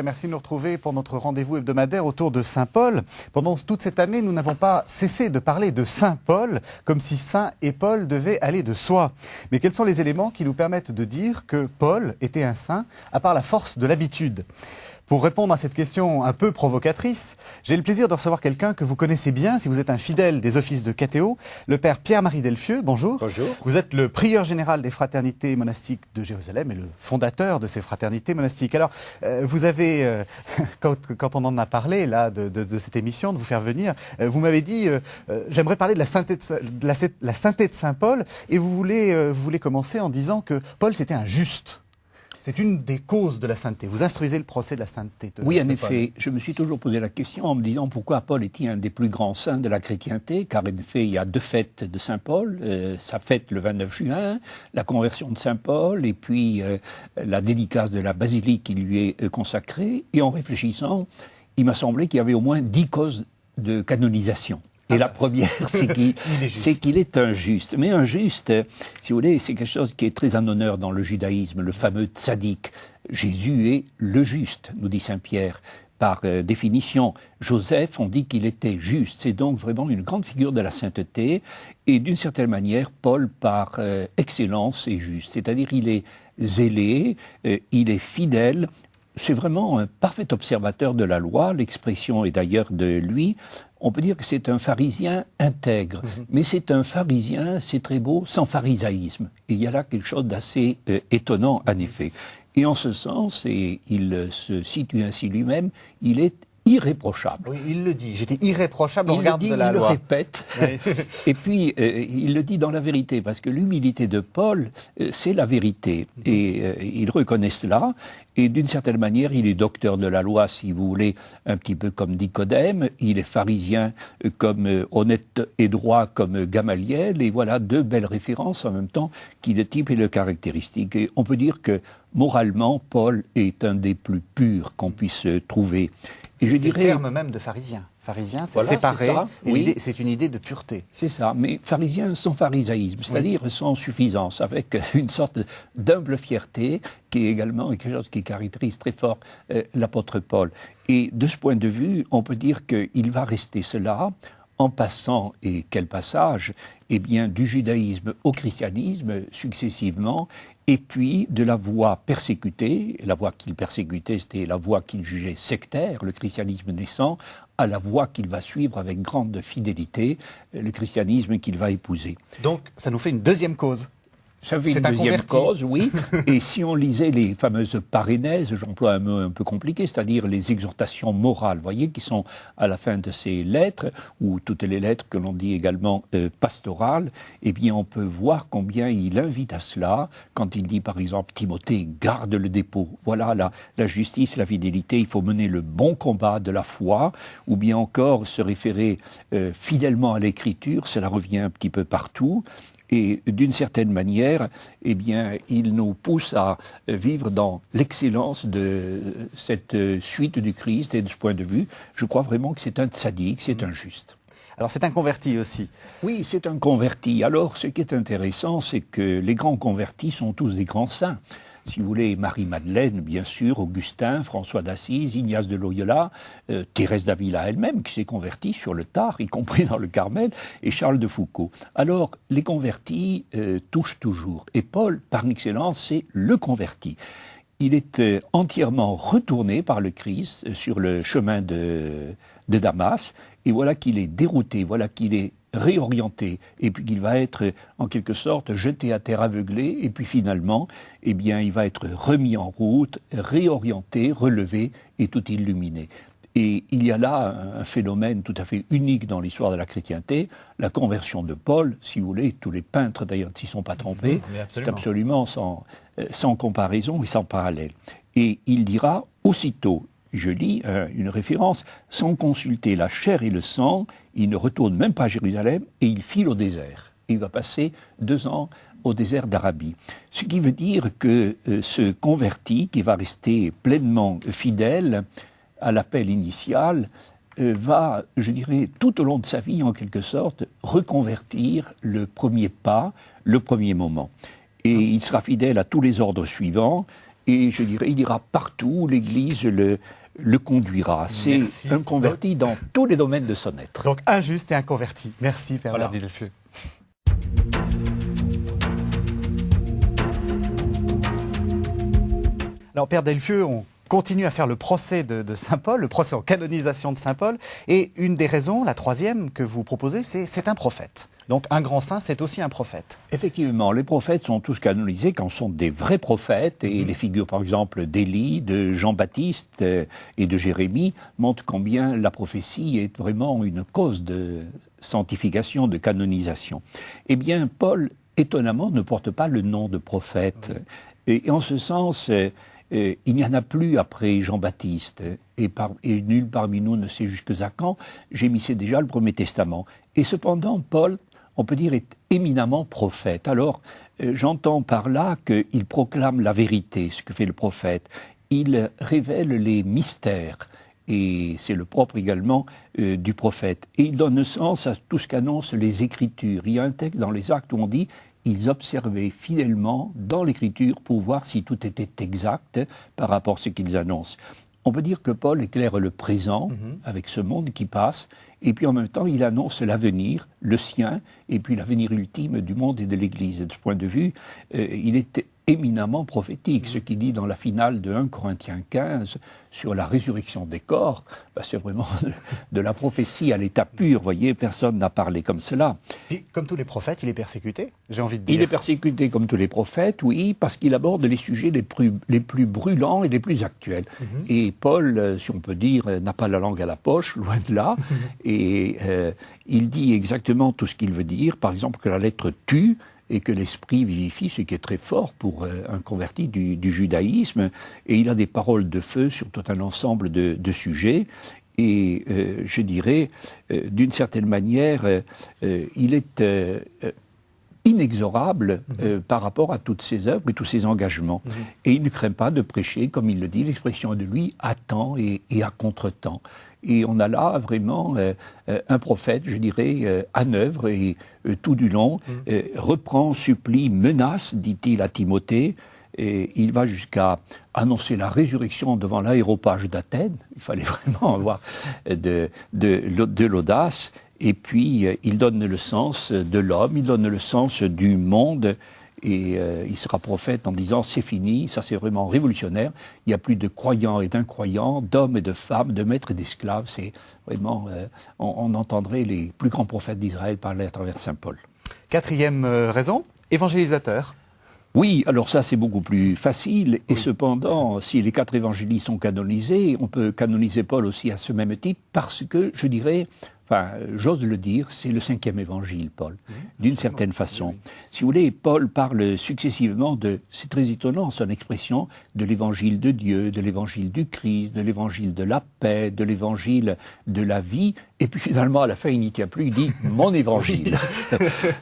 merci de nous retrouver pour notre rendez-vous hebdomadaire autour de Saint Paul. Pendant toute cette année, nous n'avons pas cessé de parler de Saint Paul, comme si Saint et Paul devaient aller de soi. Mais quels sont les éléments qui nous permettent de dire que Paul était un saint, à part la force de l'habitude ? Pour répondre à cette question un peu provocatrice, j'ai le plaisir de recevoir quelqu'un que vous connaissez bien si vous êtes un fidèle des offices de Catéo, le père Pierre-Marie Delfieux. Bonjour. Bonjour. Vous êtes le prieur général des fraternités monastiques de Jérusalem et le fondateur de ces fraternités monastiques. Alors, vous avez, quand on en a parlé là de cette émission, de vous faire venir, vous m'avez dit j'aimerais parler de la sainteté de Saint Paul, et vous voulez commencer en disant que Paul c'était un juste. C'est une des causes de la sainteté. Vous instruisez le procès de la sainteté. Oui, en effet. Je me suis toujours posé la question en me disant pourquoi Paul est-il un des plus grands saints de la chrétienté, car en effet, il y a deux fêtes de Saint Paul. Sa fête le 29 juin, la conversion de Saint Paul, et puis la dédicace de la basilique qui lui est consacrée. Et en réfléchissant, il m'a semblé qu'il y avait au moins 10 causes de canonisation. Et la première, c'est qu'il est un juste. Mais un juste, si vous voulez, c'est quelque chose qui est très en honneur dans le judaïsme, le fameux tzaddik. Jésus est le juste, nous dit saint Pierre. Par définition, Joseph, on dit qu'il était juste. C'est donc vraiment une grande figure de la sainteté. Et d'une certaine manière, Paul, par excellence, est juste. C'est-à-dire, il est zélé, il est fidèle. C'est vraiment un parfait observateur de la loi. L'expression est d'ailleurs de lui. On peut dire que c'est un pharisien intègre. Mais c'est un pharisien, c'est très beau, sans pharisaïsme. Et il y a là quelque chose d'assez étonnant, en effet. Et en ce sens, et il se situe ainsi lui-même, il est irréprochable. Oui, il le dit. J'étais irréprochable au regard de la loi. Il le répète. Oui. Et puis, il le dit dans la vérité, parce que l'humilité de Paul, c'est la vérité. Et il reconnaît cela. Et d'une certaine manière, il est docteur de la loi, si vous voulez, un petit peu comme Nicodème. Il est pharisien comme honnête et droit comme Gamaliel. Et voilà deux belles références en même temps qui le type et le caractéristique. Et on peut dire que, moralement, Paul est un des plus purs qu'on puisse trouver. Et je dirais le terme même de pharisien. Pharisien, c'est voilà, séparé, oui. C'est une idée de pureté. C'est ça, mais pharisien sans pharisaïsme, c'est-à-dire oui. Sans suffisance, avec une sorte d'humble fierté qui est également quelque chose qui caractérise très fort l'apôtre Paul. Et de ce point de vue, on peut dire qu'il va rester cela en passant, et quel passage, eh bien, du judaïsme au christianisme successivement, et puis de la voie persécutée, la voie qu'il persécutait, c'était la voie qu'il jugeait sectaire, le christianisme naissant, à la voie qu'il va suivre avec grande fidélité, le christianisme qu'il va épouser. Donc, ça nous fait une deuxième cause. Ça fait une deuxième cause, oui. Et si on lisait les fameuses parénèses, j'emploie un mot un peu compliqué, c'est-à-dire les exhortations morales, vous voyez, qui sont à la fin de ces lettres, ou toutes les lettres que l'on dit également pastorales, eh bien on peut voir combien il invite à cela, quand il dit par exemple, Timothée, garde le dépôt. Voilà la justice, la fidélité, il faut mener le bon combat de la foi, ou bien encore se référer fidèlement à l'écriture, cela revient un petit peu partout. Et d'une certaine manière, eh bien, il nous pousse à vivre dans l'excellence de cette suite du Christ. Et de ce point de vue, je crois vraiment que c'est un tzaddik, c'est un juste. Alors c'est un converti aussi. Oui, c'est un converti. Alors ce qui est intéressant, c'est que les grands convertis sont tous des grands saints. Si vous voulez, Marie-Madeleine, bien sûr, Augustin, François d'Assise, Ignace de Loyola, Thérèse d'Avila elle-même, qui s'est convertie sur le tard, y compris dans le Carmel, et Charles de Foucault. Alors, les convertis touchent toujours. Et Paul, par excellence, c'est le converti. Il est entièrement retourné par le Christ sur le chemin de Damas, et voilà qu'il est dérouté, voilà qu'il est réorienté, et puis qu'il va être en quelque sorte jeté à terre aveuglé, et puis finalement, eh bien, il va être remis en route, réorienté, relevé et tout illuminé. Et il y a là un phénomène tout à fait unique dans l'histoire de la chrétienté, la conversion de Paul, si vous voulez, tous les peintres d'ailleurs ne s'y sont pas trompés, c'est absolument sans comparaison et sans parallèle. Et il dira aussitôt, je lis une référence, sans consulter la chair et le sang, il ne retourne même pas à Jérusalem et il file au désert. Et il va passer 2 ans au désert d'Arabie. Ce qui veut dire que ce converti, qui va rester pleinement fidèle à l'appel initial, va, je dirais, tout au long de sa vie, en quelque sorte, reconvertir le premier pas, le premier moment. Et il sera fidèle à tous les ordres suivants. et je dirais, il ira partout où l'Église le conduira. C'est un converti dans tous les domaines de son être. Donc un juste et un converti. Merci Père Delfieux. Alors Père Delfieux, on continue à faire le procès de Saint Paul, le procès en canonisation de Saint Paul. Et une des raisons, la troisième que vous proposez, c'est un prophète. Donc un grand saint, c'est aussi un prophète. Effectivement, les prophètes sont tous canonisés quand sont des vrais prophètes. Et les figures, par exemple, d'Élie, de Jean-Baptiste et de Jérémie montrent combien la prophétie est vraiment une cause de sanctification, de canonisation. Eh bien, Paul, étonnamment, ne porte pas le nom de prophète. Et en ce sens, il n'y en a plus après Jean-Baptiste. Et nul parmi nous ne sait jusqu'à quand gémissait déjà le Premier Testament. Et cependant, Paul, on peut dire, est éminemment prophète. Alors, j'entends par là qu'il proclame la vérité, ce que fait le prophète. Il révèle les mystères, et c'est le propre également du prophète. Et il donne sens à tout ce qu'annoncent les Écritures. Il y a un texte dans les Actes où on dit « Ils observaient fidèlement dans l'Écriture pour voir si tout était exact par rapport à ce qu'ils annoncent ». On peut dire que Paul éclaire le présent avec ce monde qui passe, et puis en même temps il annonce l'avenir, le sien, et puis l'avenir ultime du monde et de l'Église. De ce point de vue, il est éminemment prophétique. Ce qu'il dit dans la finale de 1 Corinthiens 15 sur la résurrection des corps, c'est vraiment de la prophétie à l'état pur. Vous voyez, personne n'a parlé comme cela. Et comme tous les prophètes, il est persécuté, j'ai envie de dire. Il est persécuté comme tous les prophètes, oui, parce qu'il aborde les sujets les plus brûlants et les plus actuels. Et Paul, si on peut dire, n'a pas la langue à la poche, loin de là, et il dit exactement tout ce qu'il veut dire. Par exemple, que la lettre tue, et que l'esprit vivifie, ce qui est très fort pour un converti du judaïsme. Et il a des paroles de feu sur tout un ensemble de sujets. Et je dirais, d'une certaine manière, il est inexorable par rapport à toutes ses œuvres et tous ses engagements. Et il ne craint pas de prêcher, comme il le dit, l'expression de lui, à temps et à contre-temps. Et on a là vraiment un prophète, je dirais, en œuvre et tout du long, reprend, supplie, menace, dit-il à Timothée, et il va jusqu'à annoncer la résurrection devant l'aéropage d'Athènes. Il fallait vraiment avoir de l'audace. Et puis, il donne le sens de l'homme, il donne le sens du monde. Et il sera prophète en disant c'est fini, ça c'est vraiment révolutionnaire. Il n'y a plus de croyants et d'incroyants, d'hommes et de femmes, de maîtres et d'esclaves. C'est vraiment, on entendrait les plus grands prophètes d'Israël parler à travers Saint Paul. Quatrième raison, évangélisateur. Oui, alors ça c'est beaucoup plus facile. Et cependant, si les 4 évangélistes sont canonisés, on peut canoniser Paul aussi à ce même titre parce que, je dirais, enfin, j'ose le dire, c'est le 5e évangile, Paul, d'une certaine façon. Si vous voulez, Paul parle successivement c'est très étonnant son expression, de l'évangile de Dieu, de l'évangile du Christ, de l'évangile de la paix, de l'évangile de la vie, et puis finalement, à la fin, il n'y tient plus, il dit « mon évangile ».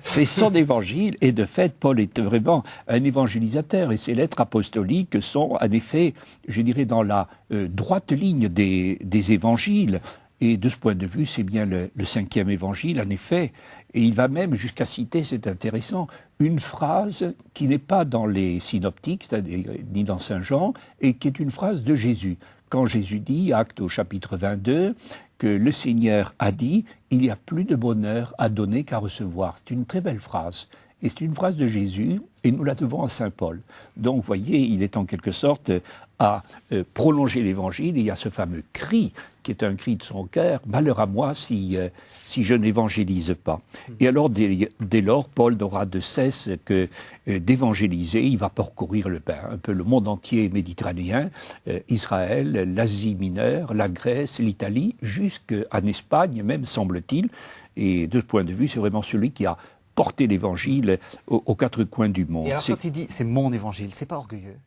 C'est son évangile, et de fait, Paul est vraiment un évangélisateur, et ses lettres apostoliques sont, en effet, je dirais, dans la droite ligne des évangiles. Et de ce point de vue, c'est bien le 5e évangile, en effet. Et il va même jusqu'à citer, c'est intéressant, une phrase qui n'est pas dans les synoptiques, c'est-à-dire ni dans Saint Jean, et qui est une phrase de Jésus. Quand Jésus dit, acte au chapitre 22, que le Seigneur a dit « il y a plus de bonheur à donner qu'à recevoir ». C'est une très belle phrase. Et c'est une phrase de Jésus, et nous la devons à Saint Paul. Donc, vous voyez, il est en quelque sorte à prolonger l'Évangile. Il y a ce fameux cri, qui est un cri de son cœur, « Malheur à moi si je n'évangélise pas ». Et alors, dès lors, Paul n'aura de cesse que d'évangéliser. Il va parcourir un peu le monde entier méditerranéen, Israël, l'Asie mineure, la Grèce, l'Italie, jusqu'en Espagne même, semble-t-il. Et de ce point de vue, c'est vraiment celui qui a porté l'Évangile aux 4 coins du monde. Et alors quand il dit « c'est mon Évangile », c'est pas orgueilleux?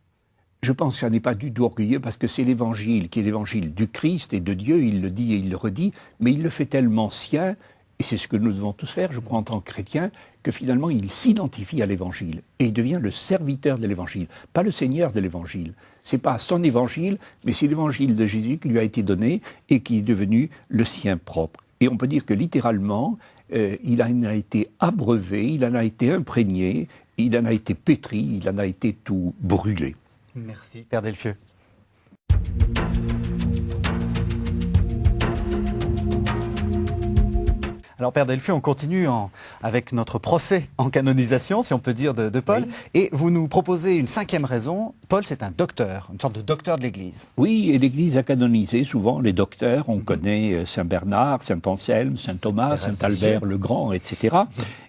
Je pense que ça n'est pas du tout orgueilleux parce que c'est l'Évangile qui est l'Évangile du Christ et de Dieu, il le dit et il le redit, mais il le fait tellement sien, et c'est ce que nous devons tous faire, je crois, en tant que chrétiens, que finalement il s'identifie à l'Évangile et il devient le serviteur de l'Évangile, pas le Seigneur de l'Évangile. C'est pas son Évangile, mais c'est l'Évangile de Jésus qui lui a été donné et qui est devenu le sien propre. Et on peut dire que littéralement, il en a été abreuvé, il en a été imprégné, il en a été pétri, il en a été tout brûlé. Merci, Père Delfieux. Alors, Père Delfieux, on continue avec notre procès en canonisation, si on peut dire, de Paul. Oui. Et vous nous proposez une 5e raison. Paul, c'est un docteur, une sorte de docteur de l'Église. Oui, et l'Église a canonisé souvent les docteurs. On connaît Saint Bernard, Saint Anselme, Saint Thomas, Saint Albert le Grand, etc.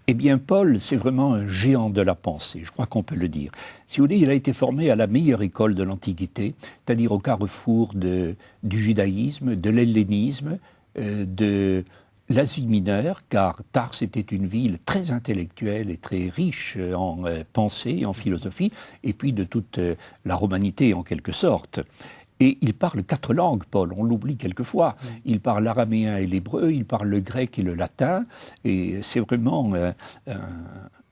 Eh bien, Paul, c'est vraiment un géant de la pensée, je crois qu'on peut le dire. Si vous voulez, il a été formé à la meilleure école de l'Antiquité, c'est-à-dire au carrefour du judaïsme, de l'hellénisme, de l'Asie mineure, car Tars était une ville très intellectuelle et très riche en pensée et en philosophie, et puis de toute la romanité en quelque sorte. Et il parle 4 langues, Paul, on l'oublie quelquefois. Il parle l'araméen et l'hébreu, il parle le grec et le latin, et c'est vraiment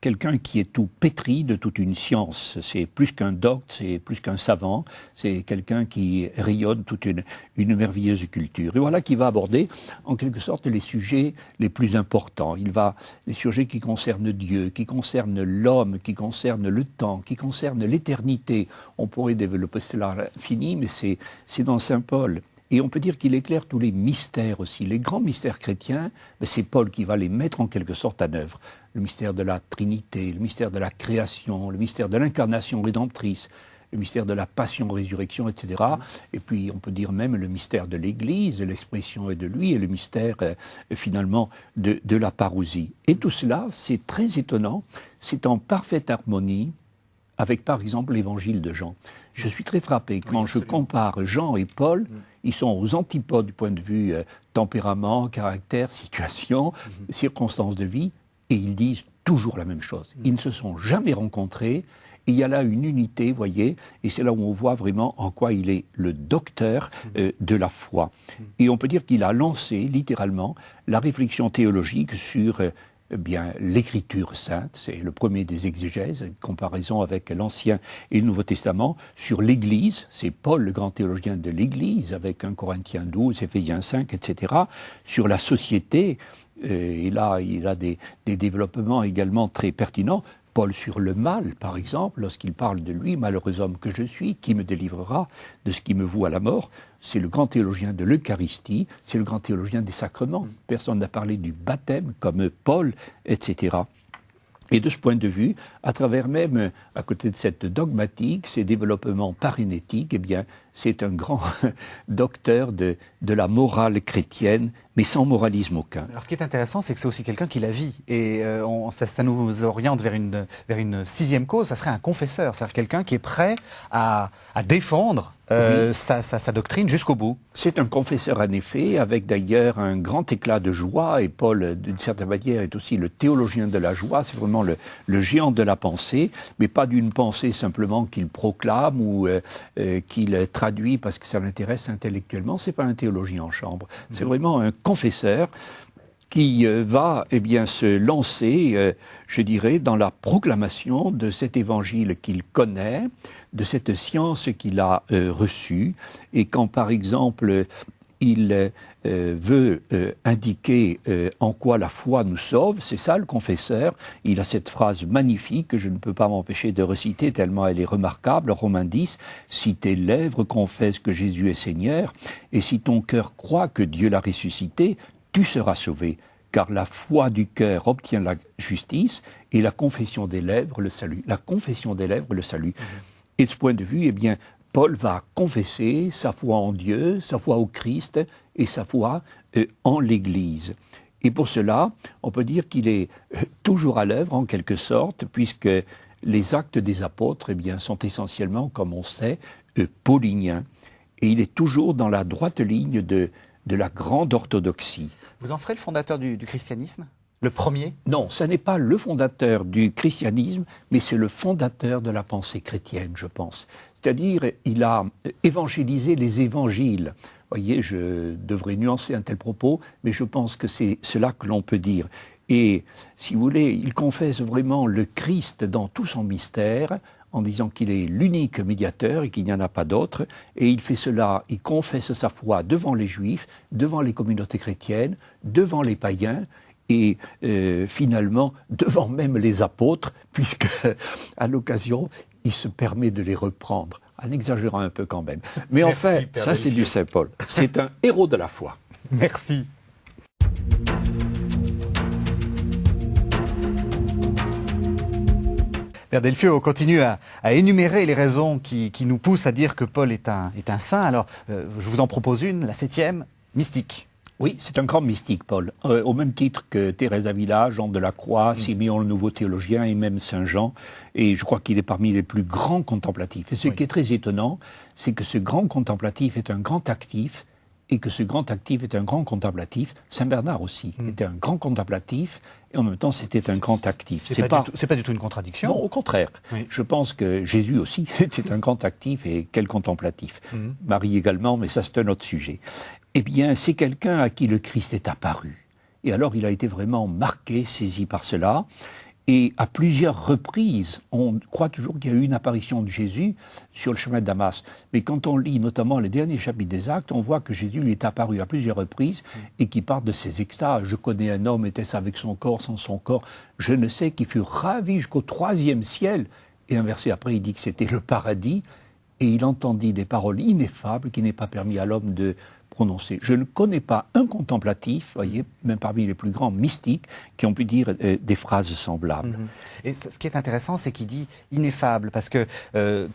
quelqu'un qui est tout pétri de toute une science. C'est plus qu'un docte, c'est plus qu'un savant, c'est quelqu'un qui rayonne toute une merveilleuse culture. Et voilà qu'il va aborder, en quelque sorte, les sujets les plus importants. Les sujets qui concernent Dieu, qui concernent l'homme, qui concernent le temps, qui concernent l'éternité. On pourrait développer cela à l'infini, mais c'est dans Saint Paul. Et on peut dire qu'il éclaire tous les mystères aussi. Les grands mystères chrétiens, c'est Paul qui va les mettre en quelque sorte en œuvre. Le mystère de la Trinité, le mystère de la création, le mystère de l'incarnation rédemptrice, le mystère de la passion-résurrection, etc. Et puis on peut dire même le mystère de l'Église, l'expression est de lui, et le mystère finalement de la parousie. Et tout cela, c'est très étonnant, c'est en parfaite harmonie avec par exemple l'évangile de Jean. Je suis très frappé quand je compare Jean et Paul, ils sont aux antipodes du point de vue tempérament, caractère, situation, circonstances de vie, et ils disent toujours la même chose. Ils ne se sont jamais rencontrés, et il y a là une unité, voyez, et c'est là où on voit vraiment en quoi il est le docteur de la foi. Et on peut dire qu'il a lancé littéralement la réflexion théologique sur l'écriture sainte, c'est le premier des exégèses, comparaison avec l'Ancien et le Nouveau Testament, sur l'Église, c'est Paul le grand théologien de l'Église, avec 1 Corinthiens 12, Éphésiens 5, etc., sur la société, et là il a des développements également très pertinents. Paul sur le mal, par exemple, lorsqu'il parle de lui, « Malheureux homme que je suis, qui me délivrera de ce qui me voue à la mort ?» C'est le grand théologien de l'Eucharistie, c'est le grand théologien des sacrements. Personne n'a parlé du baptême comme Paul, etc. Et de ce point de vue, à travers même, à côté de cette dogmatique, ces développements parénétiques, eh bien, c'est un grand docteur de la morale chrétienne, mais sans moralisme aucun. Alors, ce qui est intéressant, c'est que c'est aussi quelqu'un qui la vit. Et ça nous oriente vers une 6e cause, ça serait un confesseur. C'est-à-dire quelqu'un qui est prêt à défendre sa doctrine jusqu'au bout. C'est un confesseur en effet, avec d'ailleurs un grand éclat de joie, et Paul, d'une certaine manière, est aussi le théologien de la joie, c'est vraiment le géant de la pensée, mais pas d'une pensée simplement qu'il proclame ou qu'il traduit parce que ça l'intéresse intellectuellement, c'est pas un théologien en chambre, c'est vraiment un confesseur qui va se lancer, je dirais, dans la proclamation de cet évangile qu'il connaît, de cette science qu'il a reçue, et quand par exemple il veut indiquer en quoi la foi nous sauve, c'est ça le confesseur. Il a cette phrase magnifique que je ne peux pas m'empêcher de reciter tellement elle est remarquable, Romains 10, « Si tes lèvres confessent que Jésus est Seigneur, et si ton cœur croit que Dieu l'a ressuscité, tu seras sauvé, car la foi du cœur obtient la justice, et la confession des lèvres le salut. » La confession des lèvres le salut. Et de ce point de vue, Paul va confesser sa foi en Dieu, sa foi au Christ et sa foi en l'Église. Et pour cela, on peut dire qu'il est toujours à l'œuvre en quelque sorte, puisque les actes des apôtres sont essentiellement, comme on sait, pauliniens. Et il est toujours dans la droite ligne de la grande orthodoxie. Vous en ferez le fondateur du christianisme ? Le premier ? Non, ce n'est pas le fondateur du christianisme, mais c'est le fondateur de la pensée chrétienne, je pense. C'est-à-dire, il a évangélisé les évangiles. Vous voyez, je devrais nuancer un tel propos, mais je pense que c'est cela que l'on peut dire. Et, si vous voulez, il confesse vraiment le Christ dans tout son mystère, en disant qu'il est l'unique médiateur et qu'il n'y en a pas d'autre. Et il fait cela, il confesse sa foi devant les Juifs, devant les communautés chrétiennes, devant les païens, et finalement devant même les apôtres, puisque à l'occasion, il se permet de les reprendre, en exagérant un peu quand même. Mais Merci, enfin, Père ça c'est Delphier. du Saint Paul. C'est un héros de la foi. Merci. Père Delphieux, on continue à énumérer les raisons qui nous poussent à dire que Paul est un saint. Alors, je vous en propose une, la 7e, mystique. Oui, c'est un grand mystique, Paul. Au même titre que Thérèse d'Avila, Jean de la Croix, Siméon le nouveau théologien et même Saint Jean. Et je crois qu'il est parmi les plus grands contemplatifs. Et ce qui est très étonnant, c'est que ce grand contemplatif est un grand actif et que ce grand actif est un grand contemplatif. Saint Bernard aussi était un grand contemplatif et en même temps c'était un grand actif. C'est pas du tout une contradiction. Non, au contraire. Oui. Je pense que Jésus aussi était un grand actif et quel contemplatif. Marie également, mais ça c'est un autre sujet. Eh bien, c'est quelqu'un à qui le Christ est apparu. Et alors il a été vraiment marqué, saisi par cela. Et à plusieurs reprises, on croit toujours qu'il y a eu une apparition de Jésus sur le chemin de Damas. Mais quand on lit notamment les derniers chapitres des Actes, on voit que Jésus lui est apparu à plusieurs reprises et qui part de ses extases. Je connais un homme, était-ce avec son corps, sans son corps, je ne sais, qui fut ravi jusqu'au 3e ciel. Et un verset après, il dit que c'était le paradis. Et il entendit des paroles ineffables qui n'est pas permis à l'homme de prononcer. Je ne connais pas un contemplatif, voyez, même parmi les plus grands mystiques, qui ont pu dire des phrases semblables. Et ce qui est intéressant, c'est qu'il dit ineffable, parce que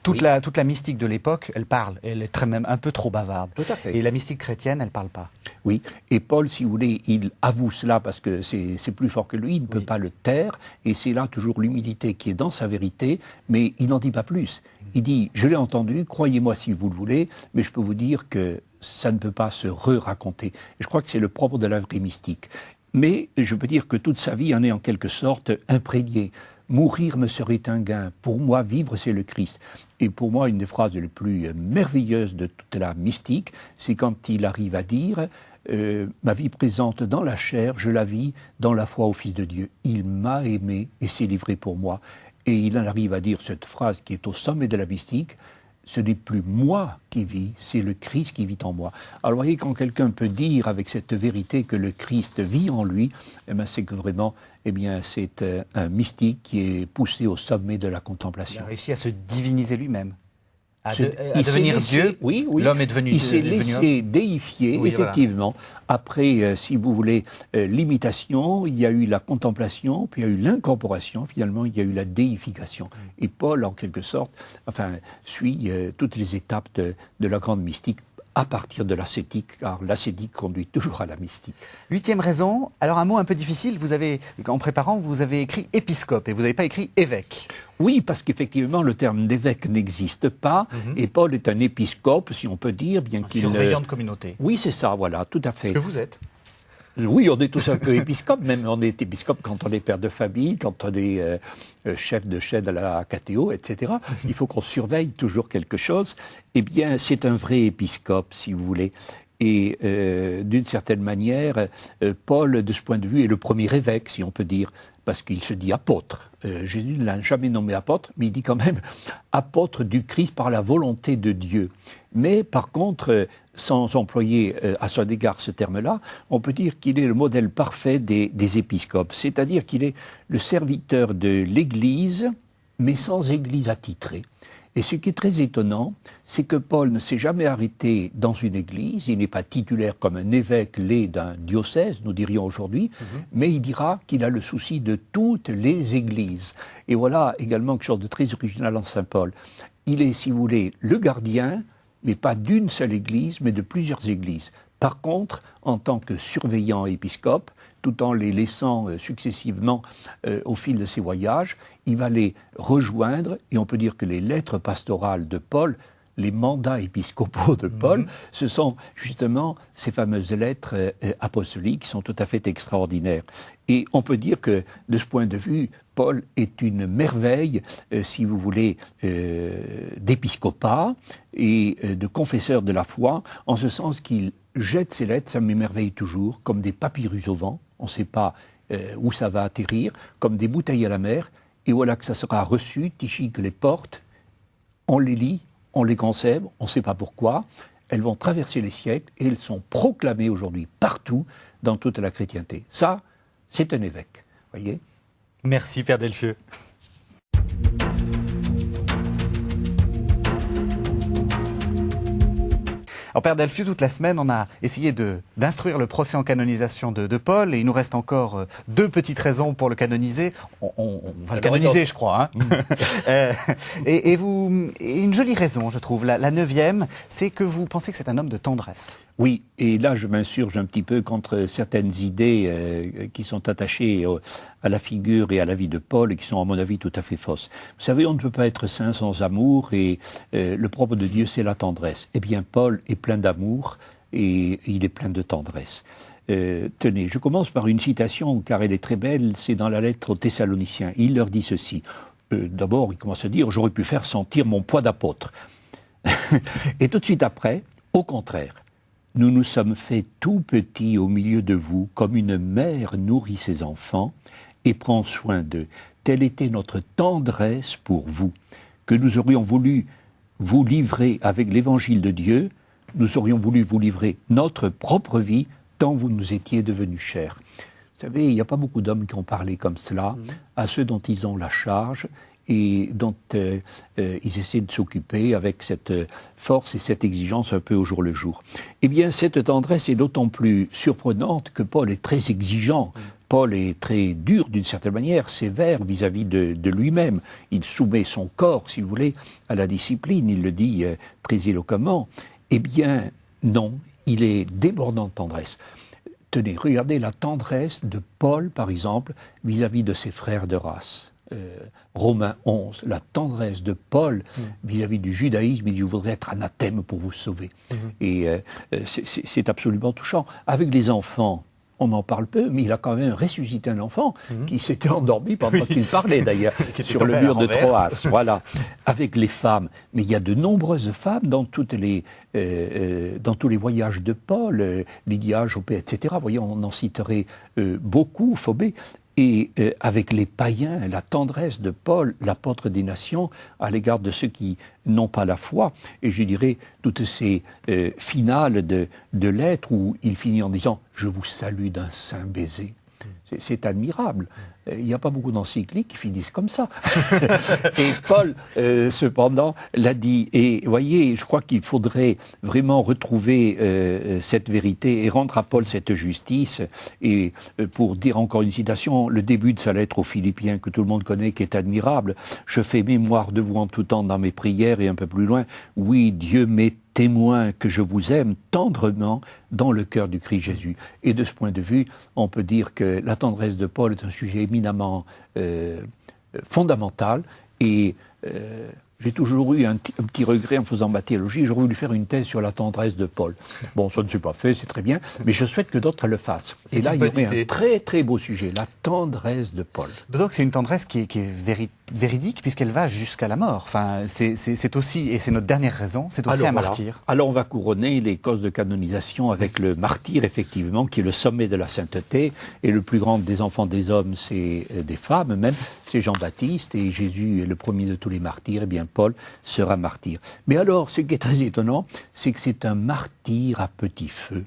toute la mystique de l'époque, elle parle, elle est très même un peu trop bavarde. Tout à fait. Et la mystique chrétienne, elle parle pas. Oui, et Paul, si vous voulez, il avoue cela parce que c'est plus fort que lui, il ne peut pas le taire, et c'est là toujours l'humilité qui est dans sa vérité, mais il n'en dit pas plus. Il dit, je l'ai entendu, croyez-moi si vous le voulez, mais je peux vous dire que ça ne peut pas se re-raconter. Je crois que c'est le propre de la vraie mystique. Mais je peux dire que toute sa vie en est en quelque sorte imprégnée. Mourir me serait un gain. Pour moi, vivre, c'est le Christ. Et pour moi, une des phrases les plus merveilleuses de toute la mystique, c'est quand il arrive à dire ma vie présente dans la chair, je la vis dans la foi au Fils de Dieu. Il m'a aimé et s'est livré pour moi. Et il en arrive à dire cette phrase qui est au sommet de la mystique, ce n'est plus moi qui vis, c'est le Christ qui vit en moi. Alors vous voyez, quand quelqu'un peut dire avec cette vérité que le Christ vit en lui, eh bien, c'est que vraiment, eh bien, c'est un mystique qui est poussé au sommet de la Il contemplation. a réussi à se diviniser lui-même. À Il devenir s'est laissé- Dieu. Oui. L'homme est devenu Il s'est devenu homme. laissé déifier, Oui, effectivement. Après, si vous voulez, l'imitation, il y a eu la contemplation, puis il y a eu l'incorporation, finalement, il y a eu la déification. Et Paul, en quelque sorte, suit toutes les étapes de la grande mystique à partir de l'ascétique, car l'ascétique conduit toujours à la mystique. 8e raison, alors un mot un peu difficile, en préparant, vous avez écrit épiscope et vous n'avez pas écrit évêque. Oui, parce qu'effectivement, le terme d'évêque n'existe pas, et Paul est un épiscope, si on peut dire, bien qu'il... Surveillant de communauté. Oui, c'est ça, voilà, tout à fait. Ce que vous êtes. Oui, on est tous un peu épiscopes, même on est épiscope quand on est père de famille, quand on est chef de chaîne à la KTO, etc. Il faut qu'on surveille toujours quelque chose. Eh bien, c'est un vrai épiscope, si vous voulez. Et d'une certaine manière, Paul, de ce point de vue, est le premier évêque, si on peut dire, parce qu'il se dit apôtre. Jésus ne l'a jamais nommé apôtre, mais il dit quand même apôtre du Christ par la volonté de Dieu. Mais par contre, sans employer à son égard ce terme-là, on peut dire qu'il est le modèle parfait des épiscopes, c'est-à-dire qu'il est le serviteur de l'Église, mais sans Église attitrée. Et ce qui est très étonnant, c'est que Paul ne s'est jamais arrêté dans une église, il n'est pas titulaire comme un évêque laid d'un diocèse, nous dirions aujourd'hui, mais il dira qu'il a le souci de toutes les églises. Et voilà également quelque chose de très original en Saint Paul. Il est, si vous voulez, le gardien, mais pas d'une seule église, mais de plusieurs églises. Par contre, en tant que surveillant épiscope, tout en les laissant successivement au fil de ses voyages, il va les rejoindre, et on peut dire que les lettres pastorales de Paul, les mandats épiscopaux de Paul, ce sont justement ces fameuses lettres apostoliques qui sont tout à fait extraordinaires. Et on peut dire que, de ce point de vue, Paul est une merveille, si vous voulez, d'épiscopat et de confesseur de la foi, en ce sens qu'il jette ses lettres, ça m'émerveille toujours, comme des papyrus au vent, on ne sait pas où ça va atterrir, comme des bouteilles à la mer, et voilà que ça sera reçu, Tychique les porte, on les lit, on les conserve, on ne sait pas pourquoi, elles vont traverser les siècles et elles sont proclamées aujourd'hui partout dans toute la chrétienté. Ça, c'est un évêque, voyez. Merci Père Delphieux. Alors Père Delfiu, toute la semaine, on a essayé d'instruire le procès en canonisation de Paul, et il nous reste encore 2 petites raisons pour le canoniser. On va le canoniser, je crois. Hein. Et une jolie raison, je trouve. La 9e, c'est que vous pensez que c'est un homme de tendresse. Oui, et là je m'insurge un petit peu contre certaines idées qui sont attachées à la figure et à la vie de Paul et qui sont à mon avis tout à fait fausses. Vous savez, on ne peut pas être saint sans amour et le propre de Dieu c'est la tendresse. Eh bien Paul est plein d'amour et il est plein de tendresse. Tenez, je commence par une citation car elle est très belle, c'est dans la lettre aux Thessaloniciens. Il leur dit ceci. D'abord, il commence à dire « J'aurais pu faire sentir mon poids d'apôtre ». Et tout de suite après, au contraire, nous nous sommes faits tout petits au milieu de vous, comme une mère nourrit ses enfants et prend soin d'eux. Telle était notre tendresse pour vous, que nous aurions voulu vous livrer avec l'évangile de Dieu, nous aurions voulu vous livrer notre propre vie, tant vous nous étiez devenus chers. Vous savez, il n'y a pas beaucoup d'hommes qui ont parlé comme cela à ceux dont ils ont la charge et dont ils essaient de s'occuper avec cette force et cette exigence un peu au jour le jour. Eh bien, cette tendresse est d'autant plus surprenante que Paul est très exigeant. Paul est très dur d'une certaine manière, sévère vis-à-vis de lui-même. Il soumet son corps, si vous voulez, à la discipline, il le dit très éloquemment. Eh bien, non, il est débordant de tendresse. Tenez, regardez la tendresse de Paul, par exemple, vis-à-vis de ses frères de race. Romains 11, la tendresse de Paul vis-à-vis du judaïsme, il dit « Je voudrais être anathème pour vous sauver ». Et c'est absolument touchant. Avec les enfants, on en parle peu, mais il a quand même ressuscité un enfant qui s'était endormi pendant qu'il parlait d'ailleurs, sur le mur de Troas. Voilà. Avec les femmes. Mais il y a de nombreuses femmes dans tous les voyages de Paul, Lydia, Jopé, etc. Vous voyez, on en citerait beaucoup, Phobé. Et avec les païens, la tendresse de Paul, l'apôtre des nations, à l'égard de ceux qui n'ont pas la foi. Et je dirais, toutes ces finales de lettres où il finit en disant « Je vous salue d'un saint baiser ». C'est admirable. Il n'y a pas beaucoup d'encycliques qui finissent comme ça. Et Paul, cependant, l'a dit. Et vous voyez, je crois qu'il faudrait vraiment retrouver cette vérité et rendre à Paul cette justice. Et pour dire encore une citation, le début de sa lettre aux Philippiens, que tout le monde connaît, qui est admirable. « Je fais mémoire de vous en tout temps dans mes prières » et un peu plus loin. « Oui, Dieu m'est témoin que je vous aime tendrement dans le cœur du Christ Jésus. » Et de ce point de vue, on peut dire que la tendresse de Paul est un sujet éminemment fondamental. Et j'ai toujours eu un petit regret en faisant ma théologie. J'aurais voulu faire une thèse sur la tendresse de Paul. Bon, ça ne s'est pas fait, c'est très bien, mais je souhaite que d'autres le fassent. Et là, il y aurait un très très beau sujet, la tendresse de Paul. D'autant que c'est une tendresse qui est véridique, puisqu'elle va jusqu'à la mort. Enfin, c'est aussi, et c'est notre dernière raison, c'est aussi un martyr. Alors on va couronner les causes de canonisation avec le martyr, effectivement, qui est le sommet de la sainteté, et le plus grand des enfants des hommes, c'est des femmes même, c'est Jean-Baptiste, et Jésus est le premier de tous les martyrs, et bien Paul sera martyr. Mais alors, ce qui est très étonnant, c'est que c'est un martyr à petit feu.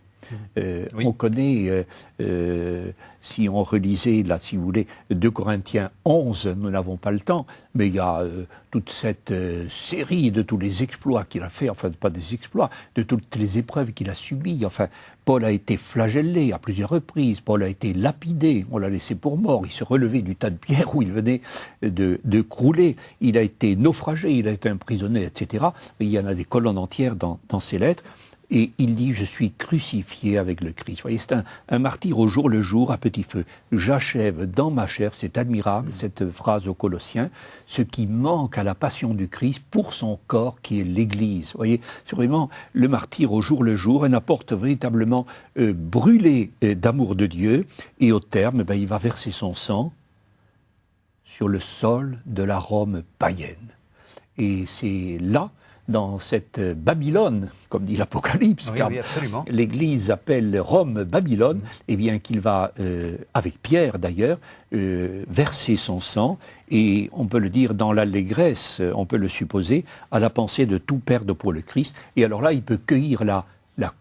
On connaît, si on relisait, là, si vous voulez, 2 Corinthiens 11, nous n'avons pas le temps, mais il y a toute cette série de tous les exploits qu'il a fait, enfin, pas des exploits, de toutes les épreuves qu'il a subies. Enfin, Paul a été flagellé à plusieurs reprises, Paul a été lapidé, on l'a laissé pour mort, il se relevait du tas de pierres où il venait de crouler, il a été naufragé, il a été emprisonné, etc. Et il y en a des colonnes entières dans ses lettres. Et il dit « Je suis crucifié avec le Christ ». Vous voyez, c'est un martyr au jour le jour, à petit feu. « J'achève dans ma chair », c'est admirable, cette phrase aux Colossiens, « ce qui manque à la passion du Christ pour son corps qui est l'Église ». Vous voyez, c'est vraiment le martyr au jour le jour, un apôtre véritablement brûlé d'amour de Dieu. Et au terme, il va verser son sang sur le sol de la Rome païenne. Et c'est là, dans cette Babylone, comme dit l'Apocalypse, car l'Église appelle Rome Babylone, eh bien qu'il va, avec Pierre d'ailleurs, verser son sang, et on peut le dire dans l'allégresse, on peut le supposer, à la pensée de tout perdre pour le Christ. Et alors là, il peut cueillir la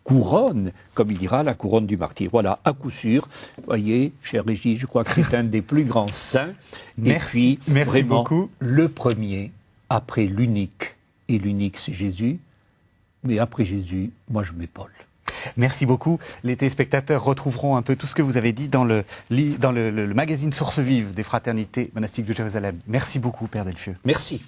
couronne, comme il dira, la couronne du martyr. Voilà, à coup sûr. Voyez, cher Régis, je crois que c'est un des plus grands saints. Merci, et puis, vraiment, beaucoup. Le premier, après l'unique. Et l'unique, c'est Jésus, mais après Jésus, moi je mets Paul. Merci beaucoup. Les téléspectateurs retrouveront un peu tout ce que vous avez dit dans le magazine Source Vive des Fraternités Monastiques de Jérusalem. Merci beaucoup, Père Delfieux. Merci.